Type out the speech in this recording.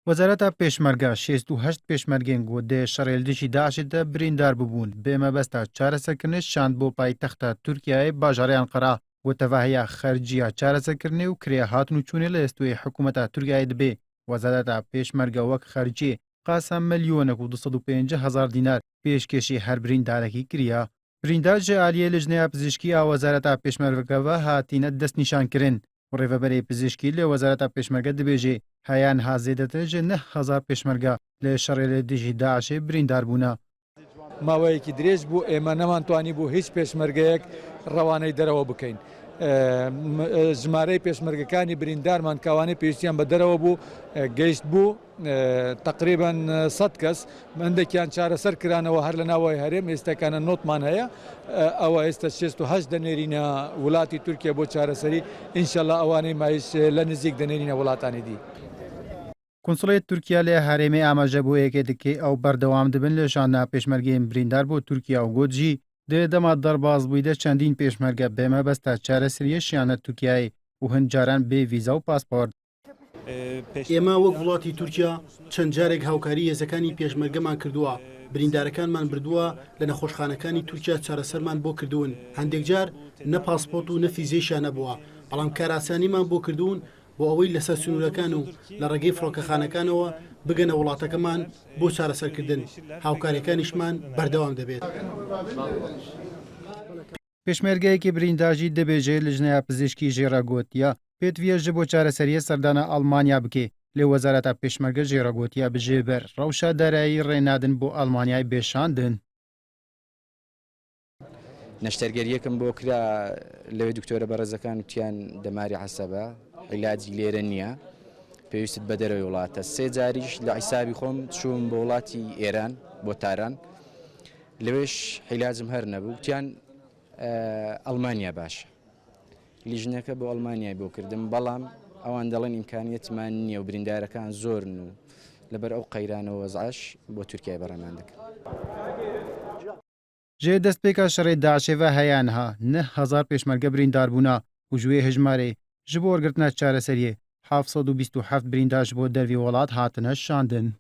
وەزارەتە پێشمەرگە 68 پێشمەرگên گوتێ شەڕێلدیشی داعشێتە بریندار ببوون بێ مەبەستە چارەسەرکردنش شاند بۆ پایتەختە تورکیایê bajarê Enqera gotevahiya xerciya çareserkirinê û kirêya hatin û çûnê li destûyê hikûmeta Tirkiyeyê dibe. Wezareta pêşmerge wek xerciyê qasem milyonek û 250,000 dînar pêşkêşî her birîndarekî kiriya. Birîndar ji aliyê lijneya pizîşkî a Wezareta Pêşmerge ve hatîne destnîşankirin. Rêveberê pizîşkî li Wezareta Pêşmerge dibêje heyan ha zêdetir ji 9,000 pêşmerge li şerêlêdîjî Daişê birîndar bûne. ماوەیەکی درێژ بوو ئێمە نەمانتوانی بوو هیچ پێشمەرگەیەک ڕەوانەی دەرەوە بکەین. ژمارەی پێشمەرگەکانی بریندارمان کاوانەی پێویستیان بە دەرەوە بوو گەیشت بوو تقریبان 100 کەس هەندێکیان چارەسەر کرانەوە هەر لە ناوەوەی هەرێم ئێستاکانە نۆتمان هەیە ئەوە ئێستا 68 دەنێرینە وڵاتی تورکیا بۆ چارەسەری ئینشەڵڵا ئەوانەی مایش لە نزیک دەنێرینە وڵاتانی دی. Konsolê Tirkiye lê herêmê amaje bû yekê dike ew berdewam dibin li şandina pêşmergeyên birîndar bû Tirkiye û got jî di dema derbasbûyî de çendîn pêşmerge bê mebesta çareseriyê şiyane Tirkiyeyê û hin caran bê vîza û pasport. ئێمە وەک وڵاتی تورکیا چەند جارێک هاوکاری هێزەکانی پێشمەرگەمان کردووە. بریندارەکانمان بردووە لە نەخۆشخانەکانی تورکیا چارەسەرمان بۆ کردوون. هەندێک جار نە پاسپۆرت و نە فیزەیشان نەبووە، بەڵام کاراسانیمان بۆ کردوون بۆ ئەوەی لەسەر سنوورەکان و لە ڕێگەی فڕۆکەخانەکانەوە بگەنە وڵاتەکەمان بۆ چارەسەرکردن. هاوکاریەکانیشمان بەردەوام دەبێت. Pêşmergeyekî birîndajî dibêje lijneya pizîşkî jê re gotiya pêtviye ji bo çareseriyê serdana Almanya bike. Lê Wezareta Pêşmerge jê re gotiya bi jê ber rewşa dereyî rênadin bo Almanyayê bêşandin. نەشتەرگەریەکم بۆ کرا لەوێ دکتۆرە بەڕێزەکان وتیان دەماری حەسەبە عیلاجی لێرە نییە پێویستت بە دەرەوەی وڵاتە سێ جاریش لە حیسابی خۆم چووم بۆ وڵاتی ئێران بۆ تاران لەوێش عیلاجم هەر نەبوو وتیان ئەڵمانیا باشە لیژنەکە بۆ ئەڵمانیای بۆ کردم بەڵام ئەوان دەڵێن ئیمکانیەتمان نییە و بریندارەکان زۆرن و لەبەر ئەو قەیرانەوە وەزعش بۆ تورکیای بەڕێمان دەکەن. Jê destpêka şerê Daişê ve heyan ha 9,000 pêşmerge birîndar bûne û ji wê hejmarê ji bo wergirtina çareseriyê 727 birîndar ji bo dervî welat hatine şandin.